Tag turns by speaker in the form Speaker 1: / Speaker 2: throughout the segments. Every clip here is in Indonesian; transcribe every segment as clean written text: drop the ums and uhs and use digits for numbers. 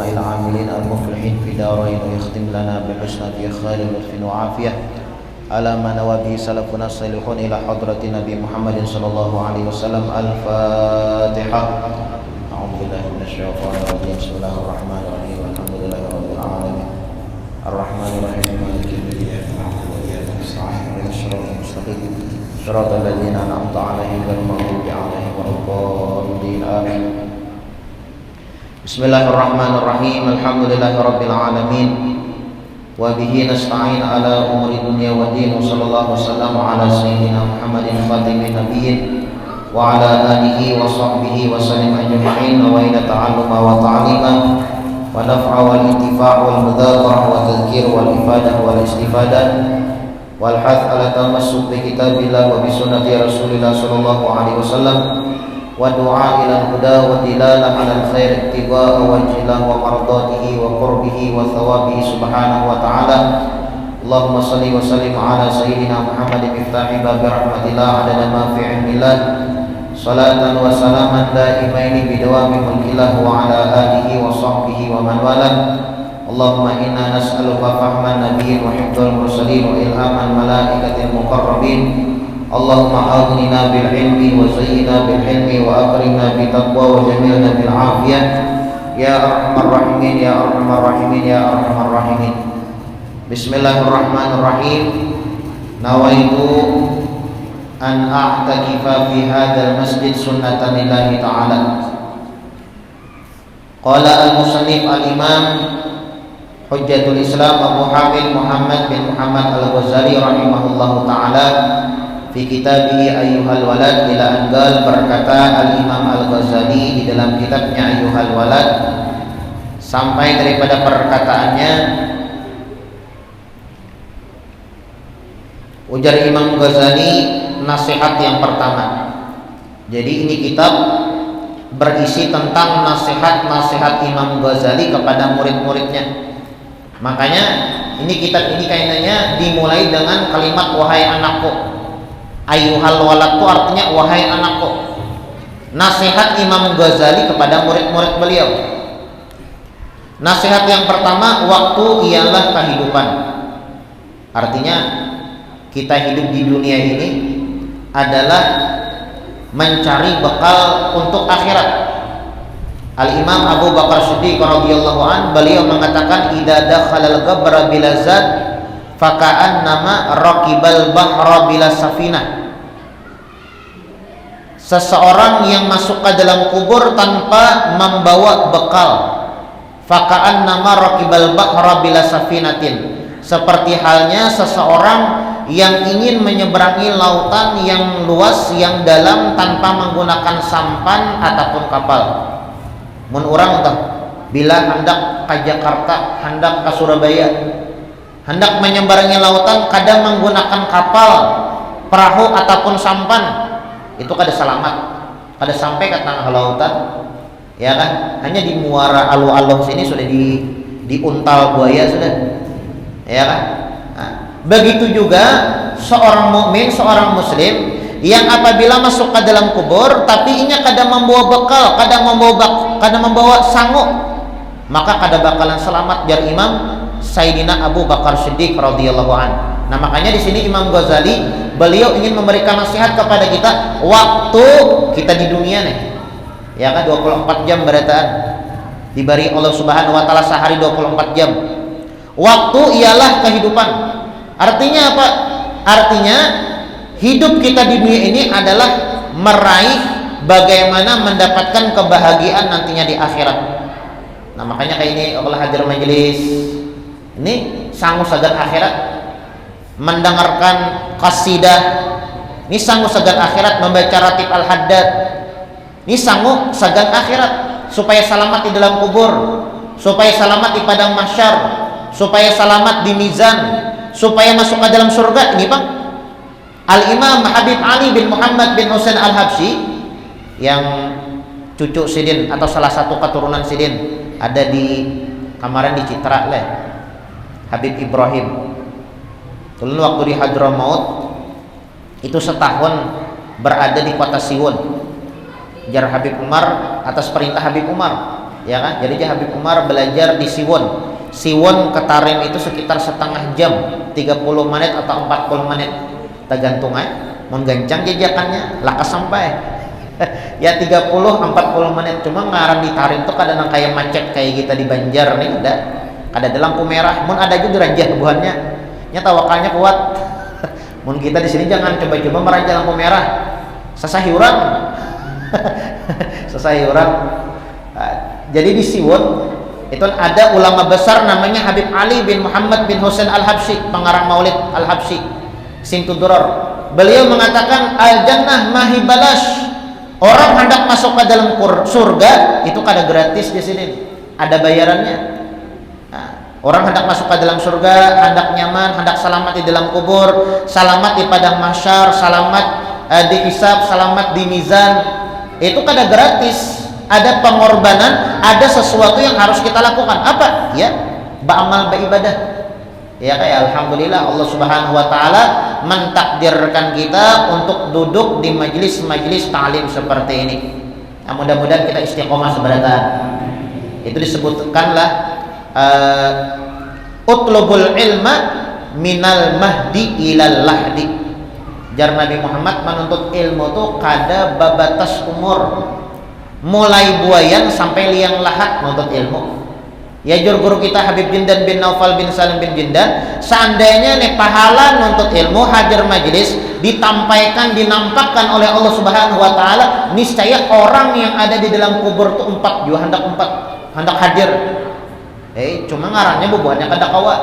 Speaker 1: العاملين المفلحين في دارين ويختم لنا بحسن في خير لطف وعافية على ما نوى به سلفنا الصالحون إلى حضرة نبي محمد صلى الله عليه وسلم. الفاتحة. أعوذ بالله من الشيطان الرجيم. بسم الله الرحمن الرحيم. الحمد لله رب العالمين الرحمن الرحيم مالك يوم الدين إياك نعبد وإياك نستعين اهدنا الصراط المستقيم صراط الذين أنعمت عليهم غير المغضوب عليهم ولا الضالين آمين. Bismillahirrahmanirrahim. Alhamdulillahirabbil alamin wa bihi nasta'in ala umuri dunya waddin. Sallallahu wasallam ala sayyidina Muhammadin khatimin nabiyyin wa ala alihi wa sahbihi wa sallam ajma'in. Wa ila ta'alluma wa ta'lima wa naf'a wal intifa' wal mudhakarah wa tadhkir wal ifadah wal istifadah wal hath ala tamassuk bi kitabillah wa bi sunnati Rasulillah sallallahu alaihi wasallam wa du'a ila huda wa dilalah ala khair ittiba wa wajhilah wa mardatihi wa qurbihi wa thawabihi subhanahu wa ta'ala. Allahumma salli wa sallim ala sayyidina Muhammadin miftahi babi rahmatillah adada ma fi ilmillah salatan wa salaman daimaini bidawami mulkillah wa ala alihi wa sahbihi wa man walah. Allahumma inna nas'aluka fahman nabiyyin wa hifdzal mursalin wa ilhaman malaikatil muqarrabin. Allahumma aghnina bil ilmi wa zayyina bil hilmi wa akrimna bi taqwa wa jamilna bil afiyah ya arhamar rahimin ya arhamar rahimin ya arhamar rahimin. Bismillahirrahmanirrahim. Nawaitu an a'takifa fi hadzal masjid sunnatan lillahi ta'ala. Qala al-musannif al-imam Hujjatul Islam Abu Hamid Muhammad bin Muhammad Al-Ghazali rahimahullahu ta'ala fi kitabihi Ayyuhal Walad ila Anggal. Berkata Al-Imam Al-Ghazali di dalam kitabnya Ayyuhal Walad sampai daripada perkataannya, ujar Imam Ghazali, nasihat yang pertama. Jadi ini kitab berisi tentang nasihat-nasihat Imam Ghazali kepada murid-muridnya. Makanya ini kitab ini kayaknya dimulai dengan kalimat wahai anakku. Ayyuhal walad itu artinya wahai anakku. Nasihat Imam Ghazali kepada murid-murid beliau. Nasihat yang pertama, waktu ialah kehidupan. Artinya kita hidup di dunia ini adalah mencari bekal untuk akhirat. Al-Imam Abu Bakar Siddiq radhiyallahu an beliau mengatakan idza dakhalal ghabra bila zad faka'annama raqibal bahra bila safinah. Seseorang yang masuk ke dalam kubur tanpa membawa bekal, faka'annama raqibal bahra bila safinatin, seperti halnya seseorang yang ingin menyeberangi lautan yang luas yang dalam tanpa menggunakan sampan ataupun kapal. Mun urang tah bila hendak ke Jakarta, hendak ke Surabaya, hendak menyeberangi lautan kadang menggunakan kapal, perahu ataupun sampan, itu kada selamat, kada sampai ke tengah lautan, ya kan? Hanya di muara alu-alu sini sudah diuntal buaya sudah, ya kan? Nah, begitu juga seorang mukmin, seorang muslim yang apabila masuk ke dalam kubur tapi inya kadang membawa bekal, kadang membawa sanggup, maka kada bakalan selamat, jar Imam Sayyidina Abu Bakar Siddiq radhiyallahu an. Nah, makanya di sini Imam Ghazali beliau ingin memberikan nasihat kepada kita waktu kita di dunia nih. Ya kan 24 jam berataan diberi Allah Subhanahu wa taala sehari 24 jam. Waktu ialah kehidupan. Artinya apa? Artinya hidup kita di dunia ini adalah meraih bagaimana mendapatkan kebahagiaan nantinya di akhirat. Nah, makanya kayak ini Allah hadir majelis ini sanggup sagat akhirat, mendengarkan qasidah ini sanggup sagat akhirat, membaca ratib al-haddad ini sanggup sagat akhirat, supaya selamat di dalam kubur, supaya selamat di padang mahsyar, supaya selamat di mizan, supaya masuk ke dalam surga. Ini Pak Al-Imam Habib Ali bin Muhammad bin Husain Al-Habsyi yang cucu Sidin atau salah satu keturunan Sidin, ada di kamaran di Citra lah, Habib Ibrahim. Dulu waktu di Hadramaut itu setahun berada di kota Siwon, jar Habib Umar atas perintah Habib Umar ya kan? Jadi Habib Umar belajar di Siwon ke Tarim itu sekitar setengah jam, 30 menit atau 40 menit tergantung mun gancang jejakannya lakas sampai ya 30-40 menit. Cuma ngaran di Tarim tuh kadang kayak macet kayak kita di Banjar nih, ada lampu merah, mun ada juga ranjah buahnya nya tawakalnya kuat. Mun kita di sini jangan coba-coba meranjah lampu merah, sasahurang sasahurang. Jadi di Siwon itu ada ulama besar namanya Habib Ali bin Muhammad bin Husain Al-Habsyi, pengarang Maulid Al-Habsyi Simtudurar. Beliau mengatakan al-jannah mahi balash, orang hendak masuk ke dalam surga itu kada gratis di sini, ada bayarannya. Orang hendak masuk ke dalam surga, hendak nyaman, hendak selamat di dalam kubur, selamat di padang mahsyar, selamat di hisab, selamat di mizan, itu kada gratis. Ada pengorbanan, ada sesuatu yang harus kita lakukan. Apa? Ya, beramal, beribadah. Ya kayak alhamdulillah Allah Subhanahu wa taala mentakdirkan kita untuk duduk di majelis-majelis ta'lim seperti ini. Nah, mudah-mudahan kita istiqomah sebenarnya. Itu disebutkanlah utlubul ilma minal mahdi ilal lahdi. Jar Nabi Muhammad menuntut ilmu tuh kada babatas umur, mulai buayan sampai liang lahat menuntut ilmu. Ya jur guru kita Habib Jindan bin Naufal bin Salim bin Jindan, seandainya nih pahala nuntut ilmu hadir majelis ditampaikan dinampakkan oleh Allah Subhanahu wa taala, niscaya orang yang ada di dalam kubur tuh empat hendak hadir. Cuma ngarannya bubuhannya kada kawa.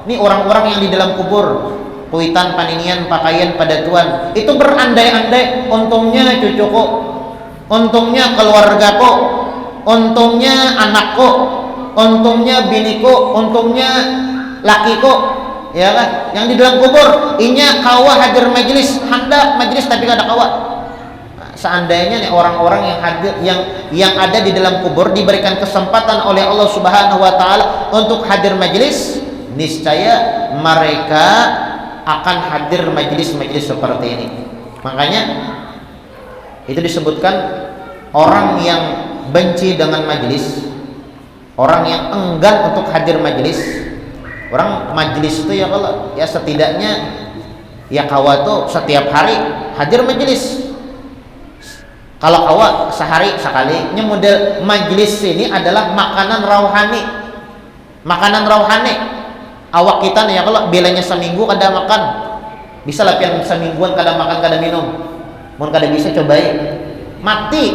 Speaker 1: Ini orang-orang yang di dalam kubur, kuitan paninian pakaian pada tuan, itu berandai-andai untungnya cucuku, untungnya keluargaku, untungnya anakku, untungnya biniku, untungnya lakiku, ya kan? Yang di dalam kubur, inya kawa hadir majelis, hendak majelis tapi kada kawa. Seandainya nih orang-orang yang hadir yang ada di dalam kubur diberikan kesempatan oleh Allah Subhanahu wa taala untuk hadir majelis, niscaya mereka akan hadir majelis-majelis seperti ini. Makanya itu disebutkan orang yang benci dengan majelis, orang yang enggan untuk hadir majelis. Orang majelis itu ya kalau ya setidaknya ya kawa tuh setiap hari hadir majelis. Kalau kawa sehari sekali. Ini model majelis ini adalah makanan rauhani. Makanan rauhani. Awak kita nih ya kalau bilanya seminggu kada makan, bisa latihan semingguan kada makan kada minum. Mun kada bisa cobain, mati.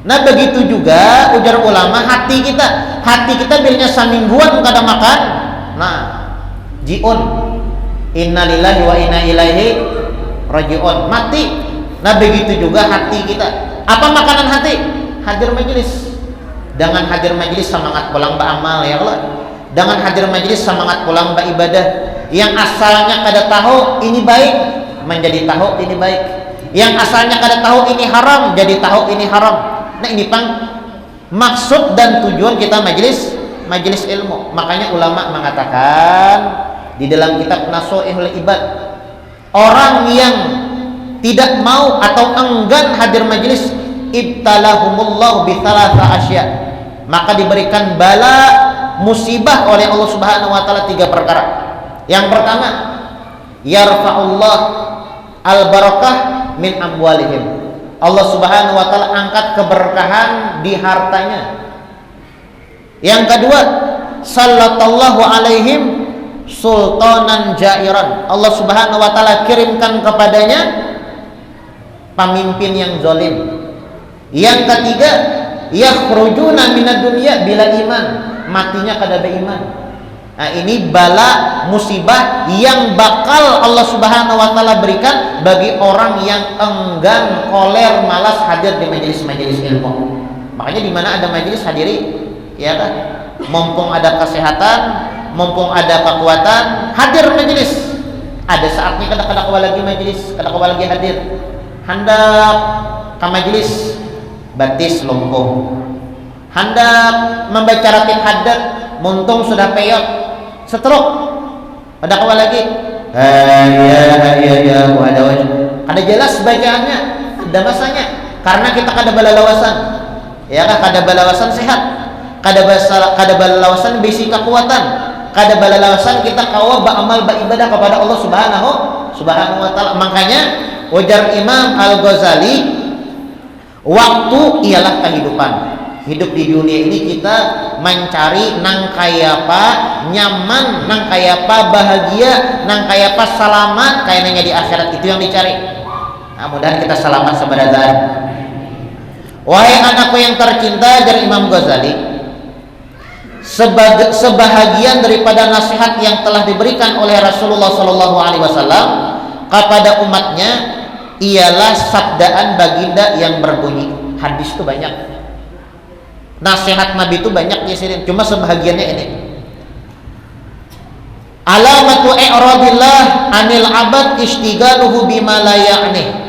Speaker 1: Nah begitu juga ujar ulama hati kita bilanya semingguan kada makan, nah jiun, innalillahi wa inna ilaihi rajiun, mati. Nah begitu juga hati kita. Apa makanan hati? Hadir majelis. Dengan hadir majelis semangat pulang beramal ya Allah. Dengan hadir majelis semangat pulang beribadah. Yang asalnya kada tahu ini baik menjadi tahu ini baik. Yang asalnya kada tahu ini haram jadi tahu ini haram. Nah ini maksud dan tujuan kita majelis ilmu. Makanya ulama mengatakan di dalam kitab Nasuihul Ibad, orang yang tidak mau atau enggan hadir majelis, ibtalahumullah bi thalatha asya, maka diberikan bala musibah oleh Allah Subhanahu wa taala 3 perkara. Yang pertama, yarfa'ullah al-barakah min amwalihim. Allah Subhanahu wa taala angkat keberkahan di hartanya. Yang kedua, sallatallahu alaihim sultanan jairan. Allah Subhanahu wa taala kirimkan kepadanya pemimpin yang zalim. Yang ketiga, yakhrujuna minad dunya bila iman, matinya kada beriman. Nah ini bala musibah yang bakal Allah Subhanahu wa taala berikan bagi orang yang enggan, koler, malas hadir di majelis-majelis ilmu. Makanya di mana ada majelis hadiri, ya kan? Mumpung ada kesehatan, mumpung ada kekuatan, hadir majelis. Ada saatnya kada lagi majelis, kada lagi hadir. Hendak ke majelis batis lumpuh, hendak membaca ratib hadat muntung sudah peyot setruk, ada kawan lagi ada jelas bacaannya, ada masanya karena kita kada balalawasan, ya kan, kada balawasan sehat. kada balalawasan bisi kekuatan, kada balalawasan kita kawa beramal beribadah kepada Allah Subhanahu wa taala. Makanya ujar Imam Al-Ghazali, waktu ialah kehidupan. Hidup di dunia ini kita mencari nang kayapa nyaman, nang kayapa bahagia, nang kayapa selamat kayaknya di akhirat, itu yang dicari. Nah, mudah-mudahan kita selamat sabadadan. Wahai anakku yang tercinta, dari Imam Ghazali, sebahagian daripada nasihat yang telah diberikan oleh Rasulullah SAW kepada umatnya ialah sabdaan baginda yang berbunyi. Hadis itu banyak, nasihat Nabi itu banyak ya, cuma sebahagiannya ini. Alamatu i'radillah anil abad istigaluhu bima la ya'ni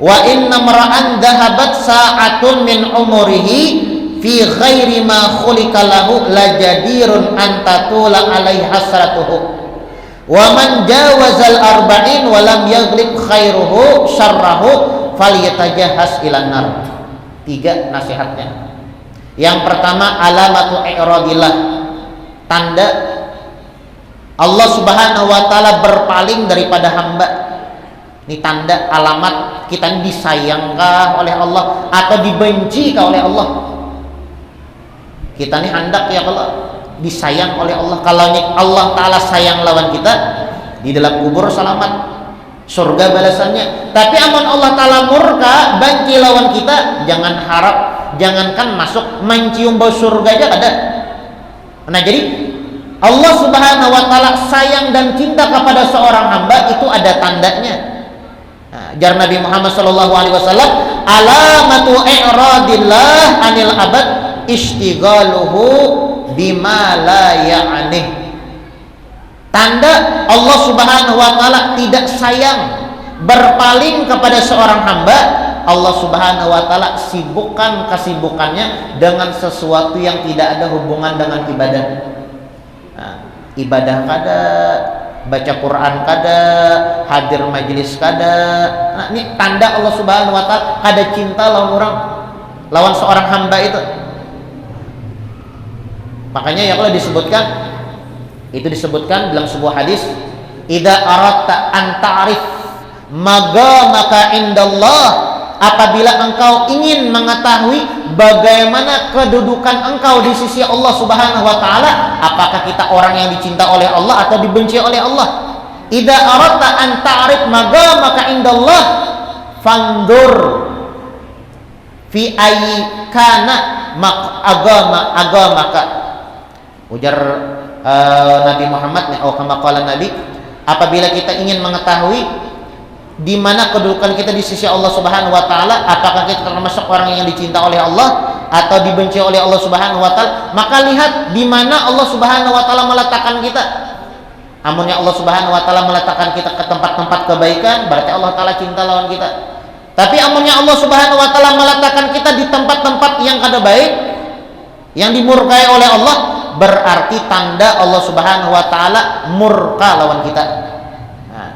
Speaker 1: wa inna mar'an dhahabat sa'atun min umurihi fi ghairi ma khulika lahu la jadirun an tatula alaihi hasratuhu wa man jawazal arba'in wa lam yaghlib khairuhu syarrahu falyatajahhas ilan nar. 3 nasihatnya. Yang pertama, alamatu i'radillah, tanda Allah Subhanahu wa taala berpaling daripada hamba. Ini tanda alamat kita disayangkah oleh Allah atau dibencikah oleh Allah. Kita ini hendak ya kalau disayang oleh Allah. Kalau Allah taala sayang lawan kita, di dalam kubur selamat, surga balasannya. Tapi amun Allah taala murka benci lawan kita, jangan harap, jangankan masuk mencium bau surga aja ada. Nah, jadi Allah Subhanahu wa taala sayang dan cinta kepada seorang hamba itu ada tandanya. Nah, jar Nabi Muhammad sallallahu alaihi wasallam, alamatu i'radillah anil abad istighaluhu bima la ya'nih. Tanda Allah Subhanahu wa taala tidak sayang, berpaling kepada seorang hamba, Allah Subhanahu wa taala sibukkan kesibukannya dengan sesuatu yang tidak ada hubungan dengan ibadah. Nah, ibadah kada, baca Quran kada, hadir majelis kada. Nah, ini tanda Allah Subhanahu wa taala kada cinta lawan seorang hamba itu. Makanya ya kalau disebutkan dalam sebuah hadis, idza aratta an ta'rif magamaka indallah, apabila engkau ingin mengetahui bagaimana kedudukan engkau di sisi Allah Subhanahu wa taala, apakah kita orang yang dicinta oleh Allah atau dibenci oleh Allah. Idza aratta an ta'rif magamaka indallah fandur fi ayyi kana agamaka. Ujar Nabi Muhammad, kama qala Nabi, apabila kita ingin mengetahui di mana kedudukan kita di sisi Allah Subhanahu wa taala, apakah kita termasuk orang yang dicinta oleh Allah atau dibenci oleh Allah Subhanahu wa taala, maka lihat di mana Allah Subhanahu wa taala meletakkan kita. Amunnya Allah Subhanahu wa taala meletakkan kita ke tempat-tempat kebaikan, berarti Allah taala cinta lawan kita. Tapi amunnya Allah Subhanahu wa taala meletakkan kita di tempat-tempat yang kada baik, yang dimurkai oleh Allah, berarti tanda Allah Subhanahu wa taala murka lawan kita. Nah,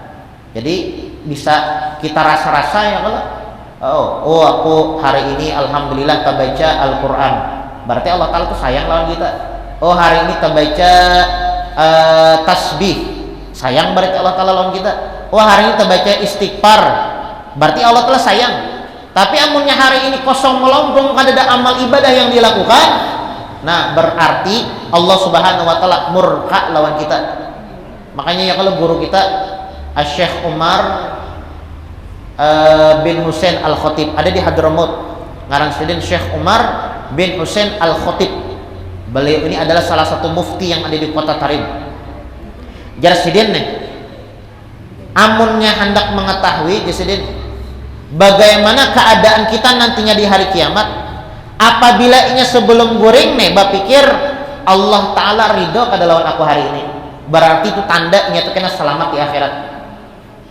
Speaker 1: jadi bisa kita rasa-rasa ya kalau aku hari ini alhamdulillah terbaca Al-Quran, berarti Allah taala tuh sayang lawan kita. Hari ini terbaca tasbih, sayang berarti Allah taala lawan kita. Hari ini terbaca istighfar, berarti Allah taala sayang. Tapi amunnya hari ini kosong melompong, kada ada amal ibadah yang dilakukan, nah berarti Allah Subhanahu wa taala murka lawan kita. Makanya ya kalau guru kita Syekh Umar bin Husain Al-Khatib ada di Hadramaut, ngarang sidin Syekh Umar bin Husain Al-Khatib. Beliau ini adalah salah satu mufti yang ada di kota Tarim. Jar sidin nih, amunnya hendak mengetahui jasidin bagaimana keadaan kita nantinya di hari kiamat, apabila inya sebelum goreng nih bapikir Allah taala ridho kada lawan aku hari ini, berarti itu tanda inya tuh kena selamat di akhirat.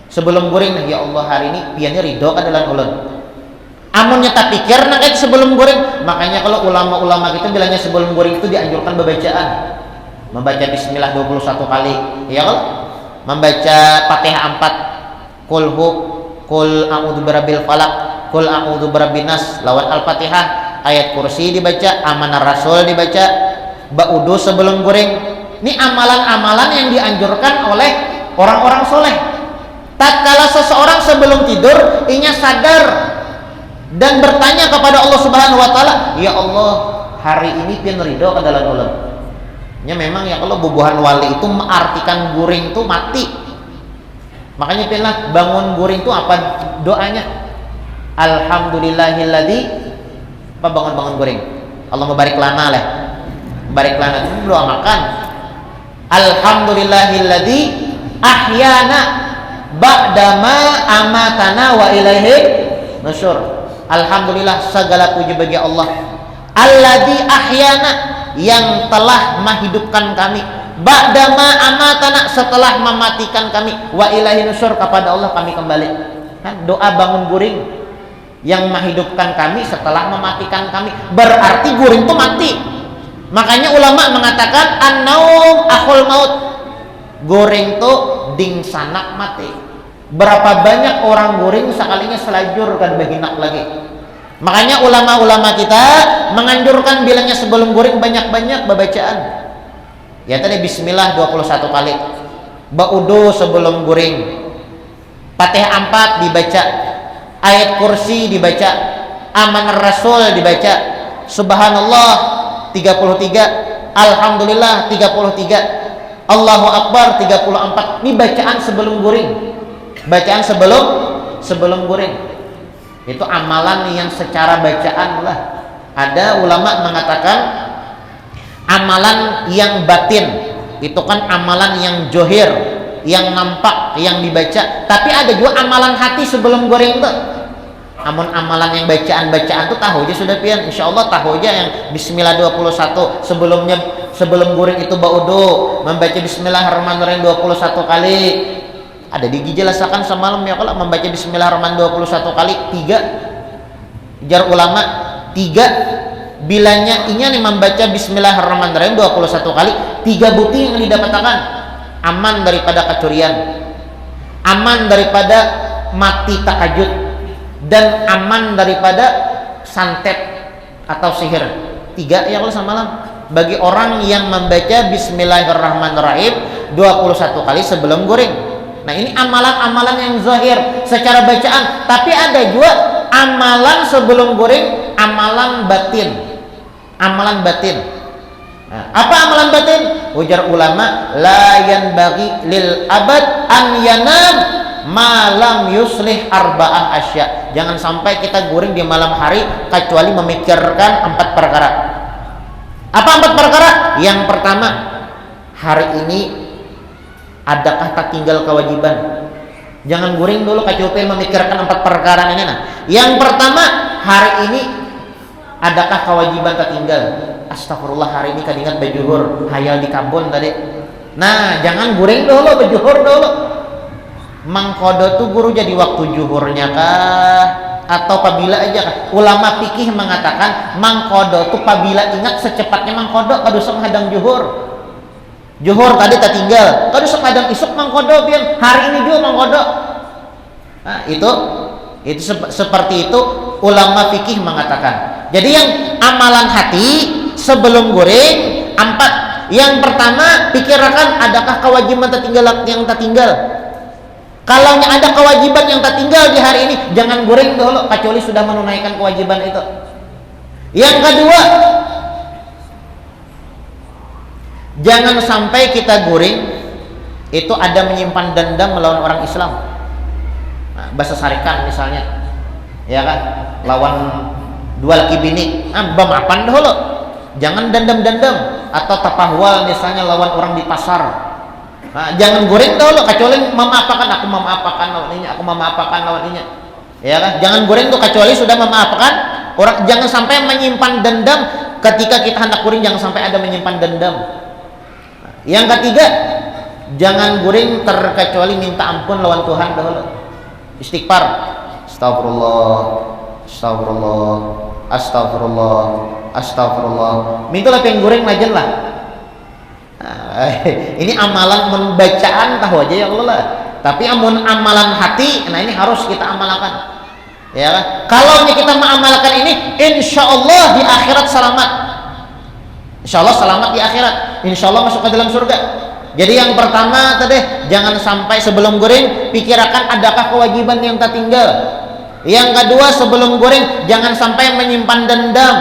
Speaker 1: Sebelum goreng nih, ya Allah hari ini piannya ridho kada lawan ulun. Amunnya tak pikir nah kayak sebelum goreng, makanya kalau ulama-ulama kita bilangnya sebelum goreng itu dianjurkan bacaan, membaca bismillah 21 kali, ya kalau membaca Fatihah 4, kul a'udzu birabbil falaq, kul a'udzu birabbin nas lawan Al-Fatihah, ayat kursi dibaca, amanah rasul dibaca, ba'udu sebelum goreng. Ini amalan-amalan yang dianjurkan oleh orang-orang soleh. Tatkala seseorang sebelum tidur inya sadar dan bertanya kepada Allah Subhanahu wa taala, ya Allah, hari ini pian ridho ke dalam ulam. Ya memang ya kalau bubuhan wali itu mengartikan guring itu mati. Makanya pianlah bangun guring itu apa doanya? Alhamdulillahilladzi apa bangun guring. Allah mubarik lana lah. Barik lana itu doa makan. Alhamdulillahilladzi ahyana ba'dama amatana wa ilaihi nusyur. Alhamdulillah segala puji bagi Allah. Alladzi ahyana yang telah menghidupkan kami, ba'dama amatana setelah mematikan kami, wa ilaihi nusyur kepada Allah kami kembali. Kan doa bangun guring yang menghidupkan kami setelah mematikan kami, berarti guring itu mati. Makanya ulama mengatakan an-naum akhul maut. Guring itu dingsanak mati. Berapa banyak orang guring sekalinya selajur kan beginak lagi. Makanya ulama-ulama kita menganjurkan bilangnya sebelum guring banyak-banyak bacaan. Ya tadi bismillah 21 kali. Ba'udu sebelum guring. Fatihah 4 dibaca. Ayat kursi dibaca. Amanah rasul dibaca. Subhanallah 33, alhamdulillah 33, Allahu akbar 34. Ini bacaan sebelum guring. Bacaan sebelum guring. Itu amalan yang secara bacaan lah. Ada ulama mengatakan amalan yang batin itu kan amalan yang johir, yang nampak, yang dibaca. Tapi ada juga amalan hati sebelum guring tuh. Namun amalan yang bacaan-bacaan tuh tahu aja sudah pian, insyaallah tahu aja yang bismillah 21 sebelum guring itu ba'udu membaca bismillahirrahmanirrahim 21 kali. Ada dijelaskan semalam ya kalau membaca bismillahirrahmanirrahim 21 kali 3. Jar ulama 3 bilanya inya nih membaca bismillahirrahmanirrahim 21 kali 3 bukti yang didapatkan aman daripada kecurian, aman daripada mati takajud, dan aman daripada santet atau sihir. 3 ya kalau semalam bagi orang yang membaca bismillahirrahmanirrahim 21 kali sebelum guring. Nah ini amalan-amalan yang zahir secara bacaan. Tapi ada juga amalan sebelum guring, amalan batin. Amalan batin. Nah, apa amalan batin? Ujar ulama, la yanbaghi lil abad an yanam malam yuslih arba'ah asya. Jangan sampai kita guring di malam hari kecuali memikirkan 4 perkara. Apa 4 perkara? Yang pertama, hari ini adakah tak tinggal kewajiban? Jangan guring dulu kecuali memikirkan 4 perkara ini. Nah, yang pertama, hari ini adakah kewajiban tak tinggal? Astagfirullah, hari ini kadingat bejuhur, hayal di kabun tadi. Nah, jangan guring dulu, bejuhur dulu. Mangkodo tuh guru jadi waktu juhurnya kah atau pabila aja kah? Ulama fikih mengatakan mangkodo tuh pabila ingat secepatnya mangkodo kadu menghadang juhur. Juhur tadi tak tinggal, kadu menghadang isuk mangkodo pian. Hari ini juga mangkodo. Nah, itu seperti itu ulama fikih mengatakan. Jadi yang amalan hati sebelum guring 4. Yang pertama pikirkan adakah kewajiban tertinggal yang tertinggal. Kalau ada kewajiban yang tertinggal di hari ini, jangan guring dulu kecuali sudah menunaikan kewajiban itu. Yang kedua, jangan sampai kita guring itu ada menyimpan dendam melawan orang Islam. Nah, bahasa sarikan misalnya, ya kan, lawan dua laki bini, bamapan dulu. Jangan dendam-dendam atau tapahwal misalnya lawan orang di pasar. Nah, jangan goreng dulu kecuali memaafkan, aku memaafkan lawan ini, aku memaafkan lawan ini. Ya kan? Jangan goreng tuh kecuali sudah memaafkan orang. Jangan sampai menyimpan dendam ketika kita hendak goreng, jangan sampai ada menyimpan dendam. Nah, yang ketiga, jangan goreng terkecuali minta ampun lawan Tuhan dulu. Istighfar. Astagfirullah. Astagfirullah. Astagfirullah. Astagfirullah. Mintalah pengen goreng aja lah. Ini amalan membacaan tahu aja ya Allah lah. Tapi amalan hati, nah ini harus kita amalkan. Ya kan? Kalau kita mengamalkan ini, insya Allah di akhirat selamat. Insya Allah selamat di akhirat. Insya Allah masuk ke dalam surga. Jadi yang pertama tadi, jangan sampai sebelum goreng pikirkan adakah kewajiban yang tertinggal. Yang kedua, sebelum goreng jangan sampai menyimpan dendam.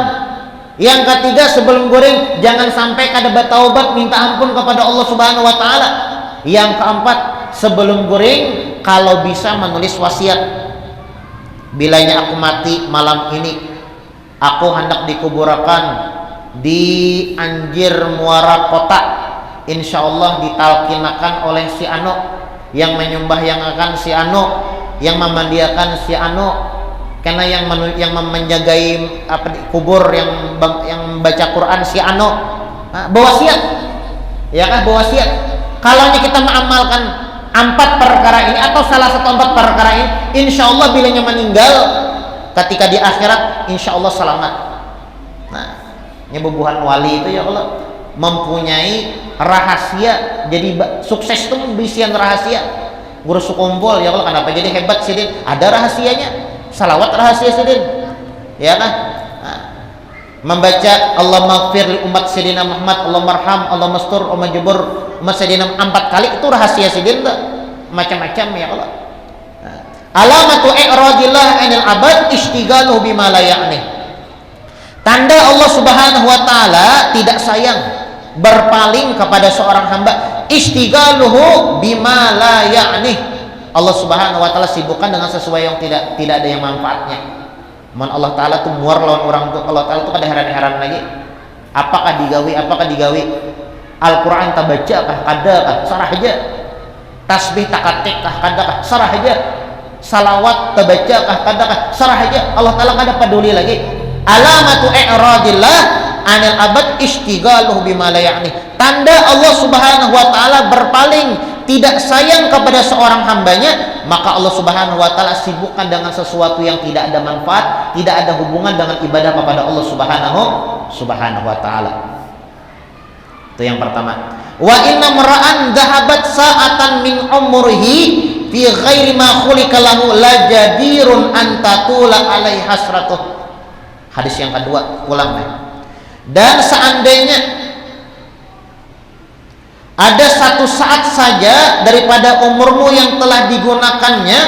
Speaker 1: Yang ketiga, sebelum goreng jangan sampai kada bertaubat minta ampun kepada Allah Subhanahu wa taala. Yang keempat, sebelum goreng kalau bisa menulis wasiat. Bilanya aku mati malam ini, aku hendak dikuburkan di Anjir Muara Kota. Insya Allah ditalkinakan oleh si Ano, yang menyembah yang akan si Ano, yang memandiakan si Ano, karena yang menjagai kubur yang baca Quran si Ano. Bawa wasiat, ya kan, bawa wasiat. Kalau kita mengamalkan 4 perkara ini atau salah satu 4 perkara ini, insya Allah bilanya meninggal ketika di akhirat, insya Allah selamat. Nah, nyebubuhan wali itu ya Allah mempunyai rahasia. Jadi sukses itu bisian rahasia. Guru sukumpul ya Allah, kenapa jadi hebat sidin? Ada rahasianya. Salawat rahasia sidin, ya kan? Nah, membaca Allah maghfir li umat Sayyidina Muhammad, Allah marham, Allah mastur, Allah majbur umat Sayyidina 4 kali, itu rahasia sidin tuh. Macam-macam ya Allah. Nah, alamatu i'radillah anil abad istigaluhu bima la ya'ni. Tanda Allah Subhanahu wa taala tidak sayang, berpaling kepada seorang hamba, istigaluhu bima la ya'ni. Allah Subhanahu wa taala sibukkan dengan sesuatu yang tidak ada yang manfaatnya. Allah taala tuh muar lawan orang tuh. Allah taala tuh kada heran-heran lagi. Apakah digawi? Al-Qur'an tak baca kah? Kada kah? Sarah aja. Tasbih tak katik kah? Kada kah? Sarah aja. Salawat tak baca kah? Kada kah? Sarah aja. Allah taala kada peduli lagi. Alamatu i'radillah anil abad istigaluhu bima la ya'ni. Tanda Allah Subhanahu wa taala berpaling, tidak sayang kepada seorang hambanya, maka Allah Subhanahu wa taala sibukkan dengan sesuatu yang tidak ada manfaat, tidak ada hubungan dengan ibadah kepada Allah Subhanahu wa taala. Itu yang pertama. Wa inna mar'an dhahabat sa'atan min umrihi fi ghairi ma khuliqa lahu la jadirun an tatula alaihi hasratuh. Hadis yang kedua, ulang ya. Dan seandainya ada satu saat saja daripada umurmu yang telah digunakannya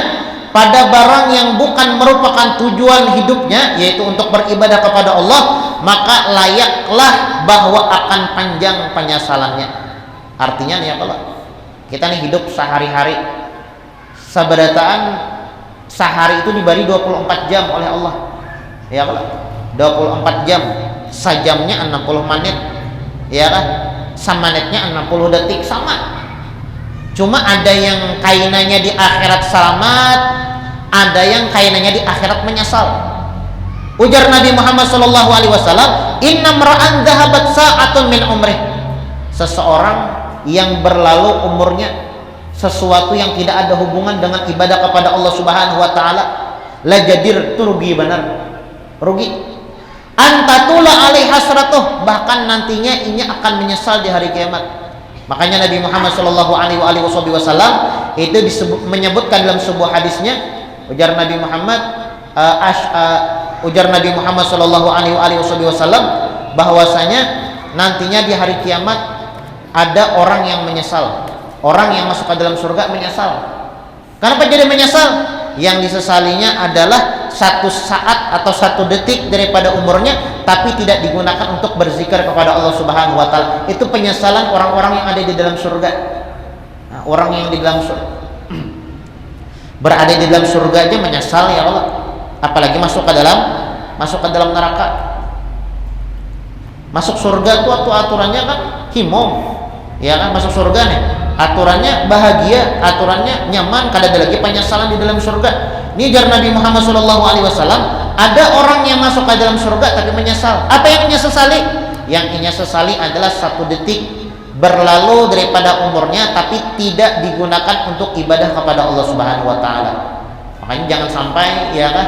Speaker 1: pada barang yang bukan merupakan tujuan hidupnya, yaitu untuk beribadah kepada Allah, maka layaklah bahwa akan panjang penyesalannya. Artinya nih ya Allah, kita nih hidup sehari-hari, seberataan sehari itu diberi 24 jam oleh Allah, ya Allah, 24 jam, sejamnya 60 menit, ya kan, samanetnya 60 detik sama. Cuma ada yang kainannya di akhirat selamat, ada yang kainannya di akhirat menyesal. Ujar Nabi Muhammad SAW, inna mra'an dhahabat sa'atun min umrih. Seseorang yang berlalu umurnya sesuatu yang tidak ada hubungan dengan ibadah kepada Allah Subhanahu wa taala, la jadir, itu rugi, benar rugi. Antatula alaih hasratuh, bahkan nantinya ini akan menyesal di hari kiamat. Makanya Nabi Muhammad SAW itu menyebutkan dalam sebuah hadisnya, ujar Nabi Muhammad SAW bahwasanya nantinya di hari kiamat ada orang yang menyesal, orang yang masuk ke dalam surga menyesal. Kenapa jadi menyesal? Yang disesalinya adalah satu saat atau satu detik daripada umurnya, tapi tidak digunakan untuk berzikir kepada Allah Subhanahu wa taala. Itu penyesalan orang-orang yang ada di dalam surga. Nah, orang yang di dalam surga berada di dalam surga aja menyesal ya Allah, apalagi masuk ke dalam neraka. Masuk surga tuh aturannya kan himom, ya kan, masuk surga nih aturannya bahagia, aturannya nyaman, kada ada lagi penyesalan di dalam surga. Ini jar Nabi Muhammad SAW, ada orang yang masuk ke dalam surga tapi menyesal. Apa yang ia sesali? Yang ia sesali adalah satu detik berlalu daripada umurnya tapi tidak digunakan untuk ibadah kepada Allah Subhanahu wa taala. Makanya jangan sampai ya kan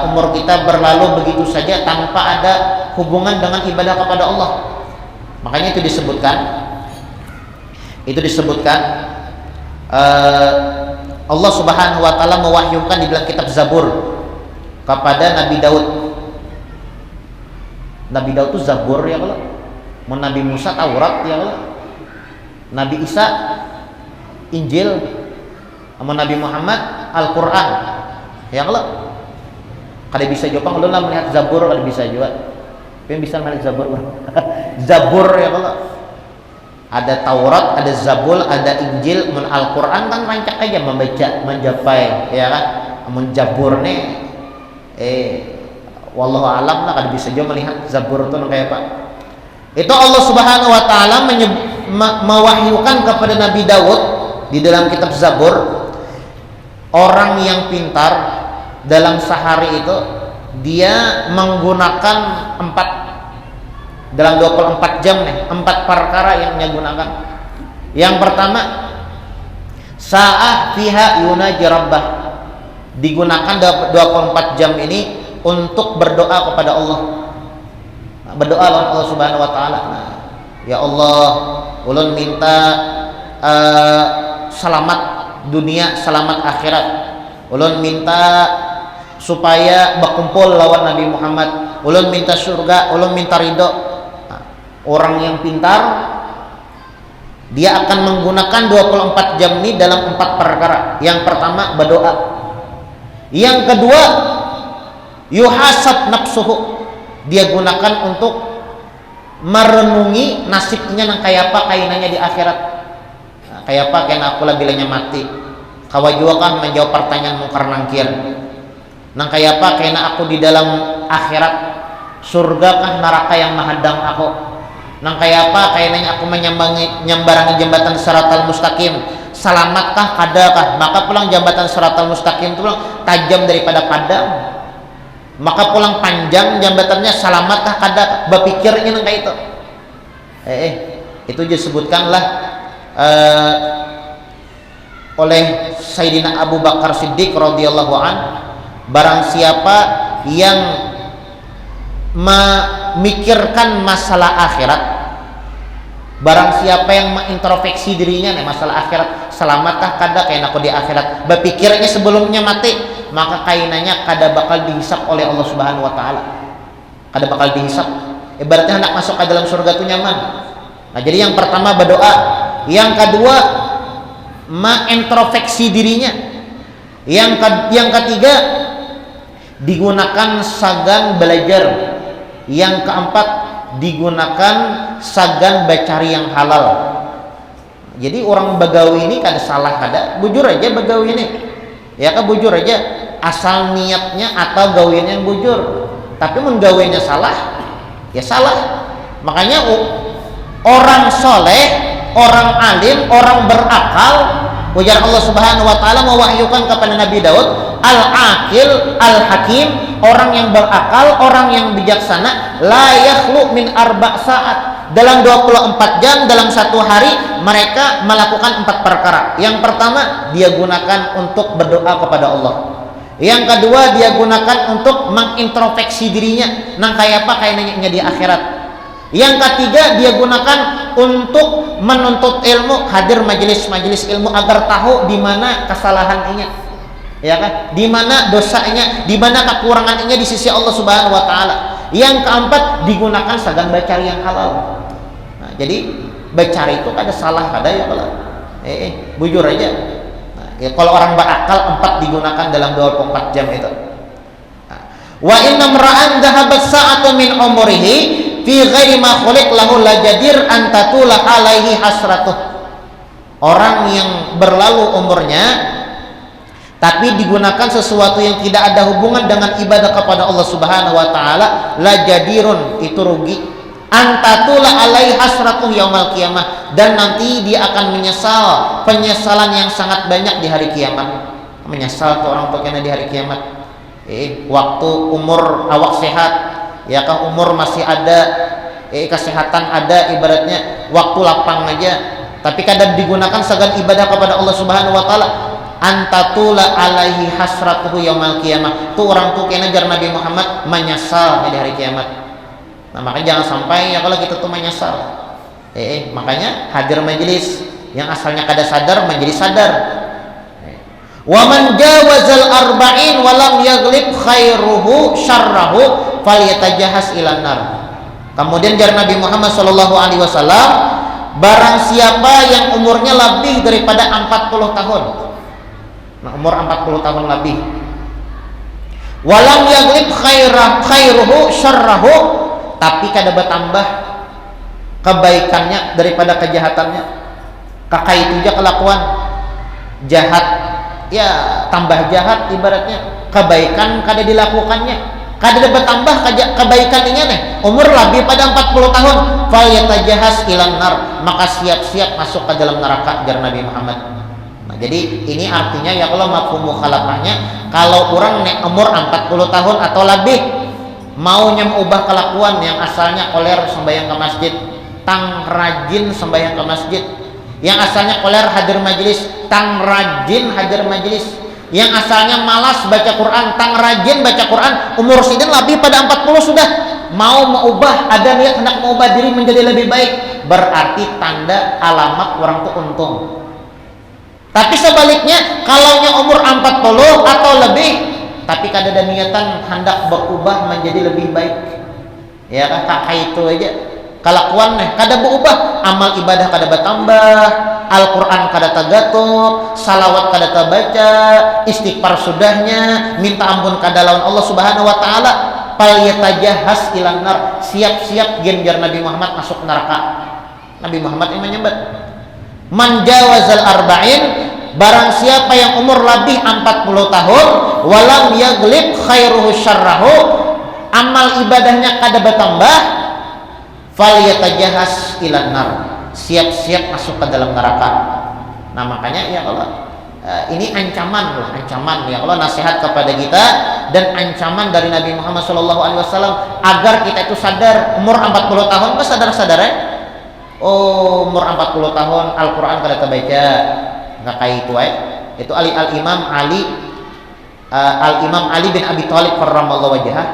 Speaker 1: umur kita berlalu begitu saja tanpa ada hubungan dengan ibadah kepada Allah. Makanya itu disebutkan Allah Subhanahu wa taala mewahyukan di dalam kitab Zabur. kepada Nabi Daud. Nabi Daud itu Zabur ya kalau, mau Nabi Musa Taurat ya kalau, Nabi Isa Injil, sama Nabi Muhammad Al-Quran ya kalau. Kada bisa jawab kalau melihat Zabur, kada bisa juga. Tapi bisa melihat Zabur. Zabur ya kalau. Ada Taurat, ada Zabur, ada Injil, mun Al-Quran kan rancak aja membaca, mencapai ya kan. Mun Zabur nih wallahu alam lah, kada bisa juga melihat Zabur itu kayak apa. Itu Allah Subhanahu wa taala mewahyukan kepada Nabi Daud di dalam kitab Zabur, orang yang pintar dalam sehari itu dia menggunakan dalam 24 jam nih, 4 perkara yang dia gunakan. Yang pertama, sa'ah fiha yunaji rabbah, digunakan 24 jam ini untuk berdoa kepada Allah. Berdoa lawan Allah Subhanahu wa taala. Ya Allah, ulun minta selamat dunia, selamat akhirat. Ulun minta supaya berkumpul lawan Nabi Muhammad. Ulun minta surga, ulun minta ridho. Orang yang pintar dia akan menggunakan 24 jam ini dalam 4 perkara. Yang pertama berdoa. Yang kedua yuhasab nafsuhu, dia gunakan untuk merenungi nasibnya nang kayak apa kainanya di akhirat. Kayak apa kena aku lah bilanya mati. Kawajuakah menjawab pertanyaan mungkar nangkir. Nang kayak apa kena aku di dalam akhirat, surga kah neraka yang menghadang aku. Nang kayak apa kainanya aku menyambarangi jembatan Shiratal Mustaqim, selamatkah kadakah. Maka pulang jembatan Shiratal Mustaqim itu pulang tajam daripada padang. Maka pulang panjang jambatannya, selamatkah kadakah. Berpikirnya nang kayak itu. Itu disebutkanlah oleh Sayyidina Abu Bakar Siddiq radhiyallahu an, barang siapa yang memikirkan masalah akhirat, barang siapa yang mengintrospeksi dirinya nih masalah akhirat, selamatkah kada kayak aku di akhirat, berpikirnya sebelumnya mati, maka kainanya kada bakal dihisap oleh Allah Subhanahu wa taala, kada bakal dihisap. Ibaratnya hendak masuk ke dalam surga itu nyaman. Nah, jadi yang pertama berdoa, yang kedua mengintrospeksi dirinya, yang ketiga digunakan sagan belajar, yang keempat digunakan sagan becari yang halal. Jadi orang bagawi ini kada salah, kada bujur aja bagawi ini ya kan, bujur aja asal niatnya atau gawinya yang bujur. Tapi mun gawinya salah ya salah. Makanya orang soleh, orang alim, orang berakal, ujar Allah Subhanahu wa taala mewahyukan kepada Nabi Daud, al-aqil al-hakim, orang yang berakal, orang yang bijaksana, la yakhlu min arba' saat, dalam 24 jam dalam satu hari mereka melakukan 4 perkara. Yang pertama dia gunakan untuk berdoa kepada Allah. Yang kedua dia gunakan untuk mengintrospeksi dirinya, nang kayak apa kayaknya di akhirat. Yang ketiga dia gunakan untuk menuntut ilmu, hadir majelis-majelis ilmu agar tahu di mana kesalahannya, ya kan, di mana dosanya, di mana kekurangannya di sisi Allah Subhanahu wa taala. Yang keempat digunakan sagan bacari yang halal. Nah, jadi bacari itu kada salah, kada ya kalau bujur aja. Nah, ya, kalau orang berakal 4 digunakan dalam 24 jam itu. Nah, wa inna mar'an dhahabat sa'atu min umrihi fi ghairi ma khuliq lahu lajadir an tatula alaihi hasratuh. Orang yang berlalu umurnya tapi digunakan sesuatu yang tidak ada hubungan dengan ibadah kepada Allah Subhanahu wa taala, lajadirun, itu rugi. An tatula alaihi hasratuh yaumil qiyamah, dan nanti dia akan menyesal penyesalan yang sangat banyak di hari kiamat. Menyesal tuh orang tuh kena di hari kiamat. Waktu umur awak sehat, ya kan, umur masih ada, kesehatan ada, ibaratnya waktu lapang aja, tapi kadang digunakan segan ibadah kepada Allah Subhanahu wa taala, antatula alaihi hasratuhu yaumil qiyamah. Tuh orang tuh kena jar Nabi Muhammad menyesal di hari kiamat. Nah, makanya jangan sampai ya kalau kita tuh menyesal. Makanya hadir majelis yang asalnya kada sadar menjadi sadar. Wa man jawazal arba'in wa lam yaglib khairuhu syarrahu falyatajahhas ilan nar. Kemudian jar Nabi Muhammad sallallahu alaihi wasallam, barang siapa yang umurnya lebih daripada 40 tahun. Nah, umur 40 tahun lebih. Walam yaglib khairuhu syarrahu, tapi kada bertambah kebaikannya daripada kejahatannya. Kakak itu aja kelakuan jahat, ya tambah jahat ibaratnya, kebaikan kada dilakukannya, kada bertambah kebaikan ini nih. Umur lebih pada 40 tahun, fal yatajahas ilan nar, maka siap-siap masuk ke dalam neraka, jar Nabi Muhammad. Nah, jadi ini artinya ya kalau mafhum mukhalafahnya, kalau orang nek umur 40 tahun atau lebih mau ubah kelakuan yang asalnya koler sembahyang ke masjid, tang rajin sembahyang ke masjid, yang asalnya koler hadir majelis, tang rajin hadir majelis, yang asalnya malas baca Quran, tang rajin baca Quran, umur sidin lebih pada 40 sudah mau mengubah, ada niat hendak mengubah diri menjadi lebih baik, berarti tanda alamat orang itu untung. Tapi sebaliknya, kalau yang umur 40 atau lebih tapi kada ada niatan hendak berubah menjadi lebih baik, ya kan, kakak itu aja kelakuan kada berubah, amal ibadah kada bertambah, Al-Quran kada tagatuk, salawat kada terbaca, istighfar sudahnya, minta ampun kada lawan Allah Subhanahu wa taala, fal yatajahhas ilan nar, siap-siap genjar Nabi Muhammad masuk neraka. Nabi Muhammad yang menyebut man jawazal arba'in, barang siapa yang umur lebih 40 tahun, walam yaglib khairuhu syarrahu, amal ibadahnya kada bertambah, fal yatajahhas ilan nar, siap-siap masuk ke dalam neraka. Nah makanya ya Allah, ini ancaman lah, ancaman ya Allah, nasihat kepada kita dan ancaman dari Nabi Muhammad SAW agar kita itu sadar. Umur 40 tahun pas sadar-sadar ya, oh umur 40 tahun Al-Quran kada terbaca, nggak kayak itu Al-Imam Ali bin Abi Thalib karramallahu wajhah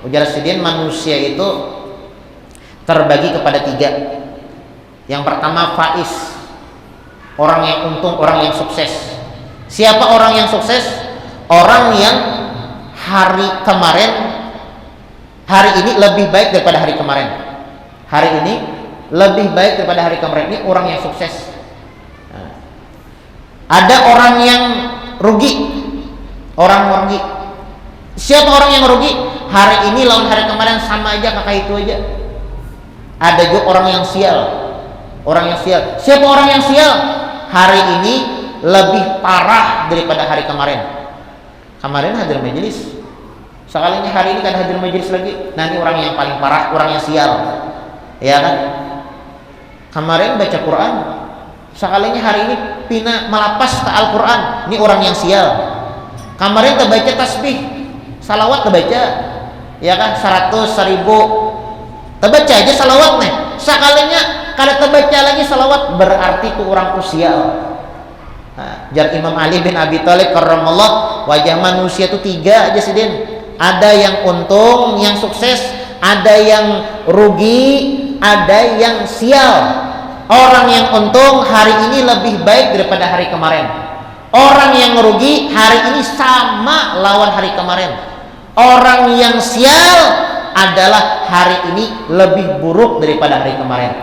Speaker 1: ujar sidin, manusia itu terbagi kepada 3. Yang pertama faiz, orang yang untung, orang yang sukses. Siapa orang yang sukses? Orang yang hari kemarin, hari ini lebih baik daripada hari kemarin. Hari ini lebih baik daripada hari kemarin, ini orang yang sukses. Nah, ada orang yang rugi, orang rugi. Siapa orang yang rugi? Hari ini lawan hari kemarin sama aja, kakak itu aja. Ada juga orang yang sial, orang yang sial. Siapa orang yang sial? Hari ini lebih parah daripada hari kemarin. Kemarin hadir majelis, sekalinya hari ini kan hadir majelis lagi. Nah ini orang yang paling parah, orang yang sial, ya kan? Kemarin baca Quran, sekalinya hari ini pina melapas ke Al-Quran, ini orang yang sial. Kemarin terbaca tasbih, salawat terbaca, ya kan, 100, 1000 terbaca aja salawat nih, sekalinya kada terbaca lagi salawat, berarti itu orang sial. Nah, jar Imam Ali bin Abi Thalib karramallah wajah, manusia itu 3 aja sidin, ada yang untung, yang sukses, ada yang rugi, ada yang sial. Orang yang untung hari ini lebih baik daripada hari kemarin. Orang yang rugi hari ini sama lawan hari kemarin. Orang yang sial adalah hari ini lebih buruk daripada hari kemarin.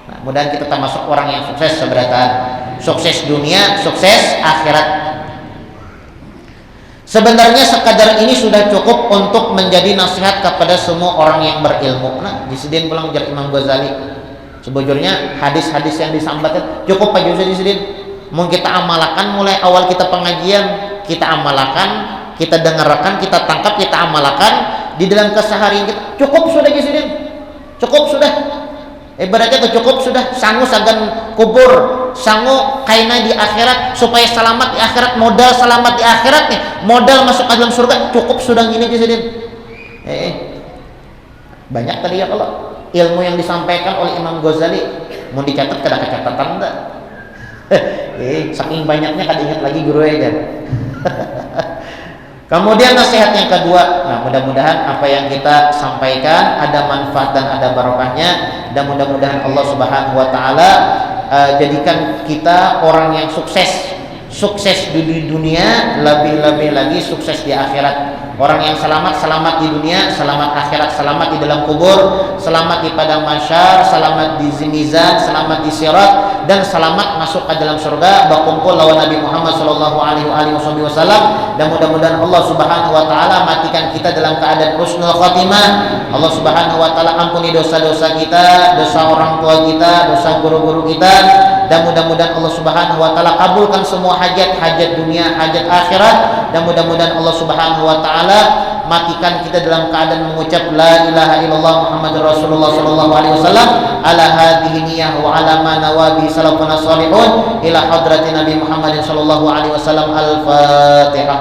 Speaker 1: Nah, mudah-mudahan kita termasuk orang yang sukses seberatan, sukses dunia, sukses akhirat. Sebenarnya sekadar ini sudah cukup untuk menjadi nasihat kepada semua orang yang berilmu. Nah, disidin pulang jar Imam Ghazali. Sebujurnya hadis-hadis yang disambatkan cukup aja disidin. Mau kita amalkan mulai awal kita pengajian, kita amalkan, kita dengarkan, kita tangkap, kita amalkan di dalam keseharian kita. Cukup sudah disidin. Cukup sudah. Ibaratnya itu cukup sudah, sangu sagan kubur, sangu kaina di akhirat supaya selamat di akhirat, modal selamat di akhirat nih, modal masuk ke dalam surga, cukup sudah gini disidin. Banyak tadi ya kalau ilmu yang disampaikan oleh Imam Ghazali mau dicatat kada kecatatan enggak? Saking banyaknya kada ingat lagi guru aja. Kemudian nasihat yang kedua, nah mudah-mudahan apa yang kita sampaikan ada manfaat dan ada barokahnya, dan mudah-mudahan Allah Subhanahu wa taala jadikan kita orang yang sukses sukses di dunia, lebih-lebih lagi sukses di akhirat. Orang yang selamat di dunia, selamat akhirat, selamat di dalam kubur, selamat di padang mahsyar, selamat di mizan, selamat di sirat, dan selamat masuk ke dalam surga berkumpul lawan Nabi Muhammad sallallahu alaihi wasallam. Dan mudah-mudahan Allah Subhanahu wa taala matikan kita dalam keadaan husnul khatimah. Allah Subhanahu wa taala ampuni dosa-dosa kita, dosa orang tua kita, dosa guru-guru kita, dan mudah-mudahan Allah Subhanahu wa taala kabulkan semua hajat dunia, hajat akhirat, dan mudah-mudahan Allah Subhanahu wa taala matikan kita dalam keadaan mengucap la ilaha illallah Muhammadur Rasulullah sallallahu alaihi wasallam ala hadhihi niyyah wa ala ma nawabi salafun salihun ila hadratin Nabi Muhammad sallallahu alaihi wasallam. Al-Fatihah.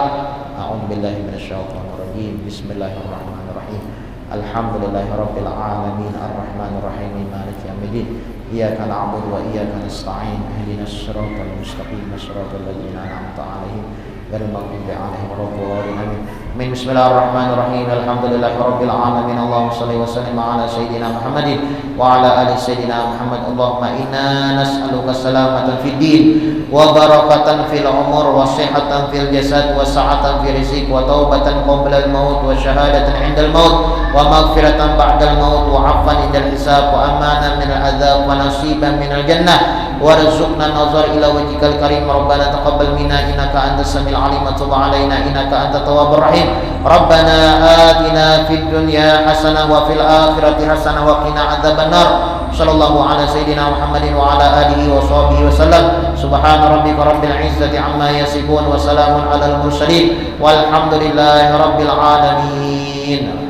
Speaker 1: A'udzu billahi minasyaitonir rajim. Bismillahirrahmanirrahim. Alhamdulillahirabbil alamin arrahmanir rahim maliki yaumiddin. Iyyaka na'budu wa iyyaka nasta'in. Ihdinas siratal mustaqim, siratal ladzina an'amta 'alaihim ghairil maghdubi 'alaihim waladdallin. Amin. Bismillahirrahmanirrahim. Alhamdulillahirabbil alamin. Allahumma shalli wa sallim ala sayyidina Muhammadin wa ala ali sayyidina Muhammad. Allahumma inna nas'aluka salamatan fid din wa barakatan fil umur wa sihhatan fil jasad wa sa'atan fil rizq wa taubatan qabla al maut wa syahadatan 'inda al maut wa maghfiratan ba'da al maut wa 'afwan 'inda al hisab wa amanan min al adzab wa nasiban min al jannah warzuqna nazar ila wajhikal karim. Rabbana taqabbal minna innaka antas samiul alim wa tub alaina innaka antat tawwabur rahim. Rabbana atina fid dunya hasanah wa fil akhirati hasanah wa qina adzabannar. Sallallahu ala sayyidina Muhammadin wa ala alihi wa sahbihi wasallam. Subhana rabbika rabbil izzati amma yasifun wa salamun alal mursalin walhamdulillahi rabbil alamin.